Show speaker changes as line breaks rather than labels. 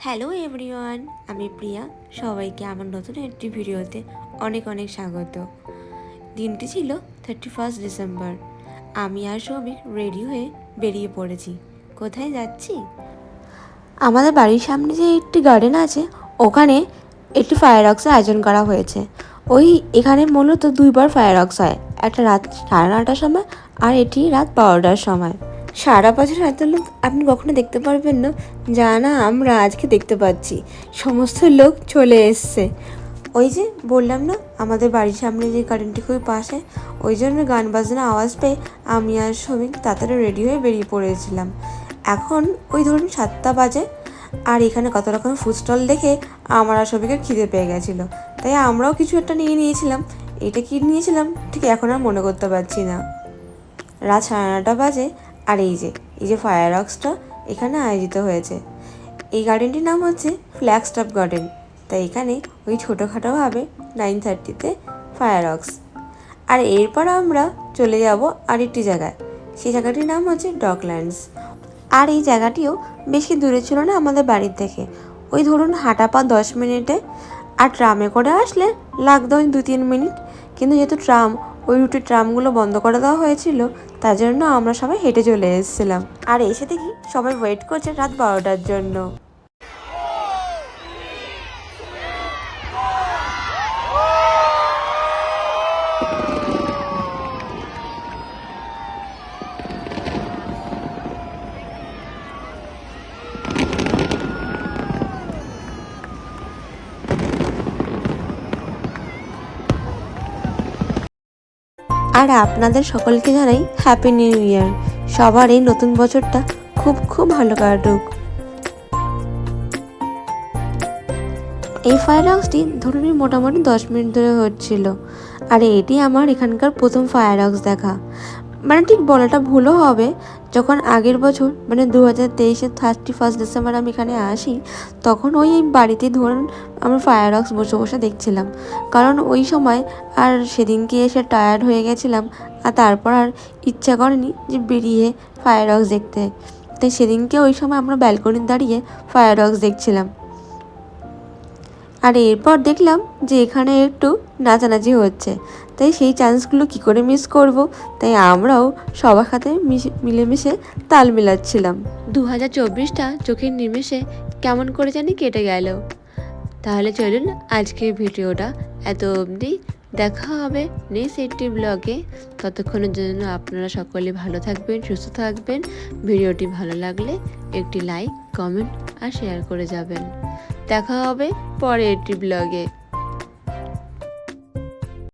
Hello everyone, আমি প্রিয়া। সবাইকে আমার নতুন একটি ভিডিওতে অনেক অনেক স্বাগত। দিনটি ছিল 31 ডিসেম্বর। আমি আর সৌমিক রেডি হয়ে বেরিয়ে পড়েছি। কোথায় যাচ্ছি? আমাদের বাড়ির সামনে যে একটি গার্ডেন আছে, ওখানে একটি ফায়ারওয়ার্কসের আয়োজন করা হয়েছে। এখানে মূলত দুইবার ফায়ারওয়ার্কস হয়, একটা রাত 9:30টার সময় আর এটি রাত 12টার সময়। সারা বছর এত লোক আপনি কখনো দেখতে পারবেন না, যা না আমরা আজকে দেখতে পাচ্ছি। সমস্ত লোক চলে এসছে। ওই যে বললাম না, আমাদের বাড়ির সামনে যে গার্ডেনটি খুবই পাশে, ওই জন্য গান বাজনা আওয়াজ পেয়ে আমি আর সৌমিক তাড়াতাড়ি রেডি হয়ে বেরিয়ে পড়েছিলাম। এখন ওই ধরুন 7টা বাজে, আর এখানে কত রকম ফুড স্টল দেখে আমার আর সৌমিকের খিদে পেয়ে গেছিলো, তাই আমরাও কিছু একটা নিয়ে নিয়েছিলাম। এটা কি নিয়েছিলাম ঠিক এখন আর মনে করতে পারছি না। রাত 9:30 বাজে, আর এই যে ফায়ারওয়ার্কসটা এখানে আয়োজিত হয়েছে। এই গার্ডেনটির নাম হচ্ছে ফ্ল্যাগস্টাফ গার্ডেন। তাই এখানে ওই ছোটোখাটোভাবে 9:30তে ফায়ারওয়ার্কস। আর এরপর আমরা চলে যাব আরেকটি জায়গায়। সেই জায়গাটির নাম হচ্ছে ডকল্যান্ডস। আর এই জায়গাটিও বেশি দূরে ছিল না আমাদের বাড়ির থেকে, ওই ধরুন হাঁটা পা 10 মিনিটে। আর ট্রামে করে আসলে লাগতো ওই 2-3 মিনিট। কিন্তু যেহেতু ওই রুটের ট্রামগুলো বন্ধ করে দেওয়া হয়েছিল, তার জন্য আমরা সবাই হেঁটে চলে এসেছিলাম। আর এসে দেখি সবাই ওয়েট করছে রাত 12টার জন্য। আর আপনাদের সকলকে জানাই হ্যাপি নিউ ইয়ার। সবার এই নতুন বছরটা খুব খুব ভালো কাটুক। এই ফায়ারওয়ার্কসটি ধরুন মোটামুটি 10 মিনিট ধরে হচ্ছিল। আর এটি আমার এখানকার প্রথম ফায়ারওয়ার্কস দেখা। মানে ঠিক বলাটা ভুলও হবে, যখন আগের বছর মানে 2023-এর 31 ডিসেম্বর আমি এখানে আসি, তখন ওই বাড়িতে ধরুন আমরা ফায়ারওয়ার্কস বসে বসে দেখছিলাম। কারণ ওই সময় আর সেদিনকে এসে টায়ার্ড হয়ে গেছিলাম, আর তারপর আর ইচ্ছা করেনি যে বেরিয়ে ফায়ারওয়ার্কস দেখতে। তাই সেদিনকে ওই সময় আমরা ব্যালকনিতে দাঁড়িয়ে ফায়ারওয়ার্কস দেখছিলাম। আর এরপর দেখলাম যে এখানে একটু নাচানাচি হচ্ছে, তাই সেই চান্সগুলো কি করে মিস করব। তাই আমরাও সবার সাথে মিলেমিশে তাল মিলাচ্ছিলাম। 2024টা চোখের নিমেষে কেমন করে জানি কেটে গেল। তাহলে চলুন আজকের ভিডিওটা এত অবধি। দেখা হবে নেক্সট একটি ব্লগে। ততক্ষণের জন্য আপনারা সকলে ভালো থাকবেন, সুস্থ থাকবেন। ভিডিওটি ভালো লাগলে একটি লাইক, কমেন্ট আর শেয়ার করে যাবেন। দেখা হবে পরের একটি ব্লগে।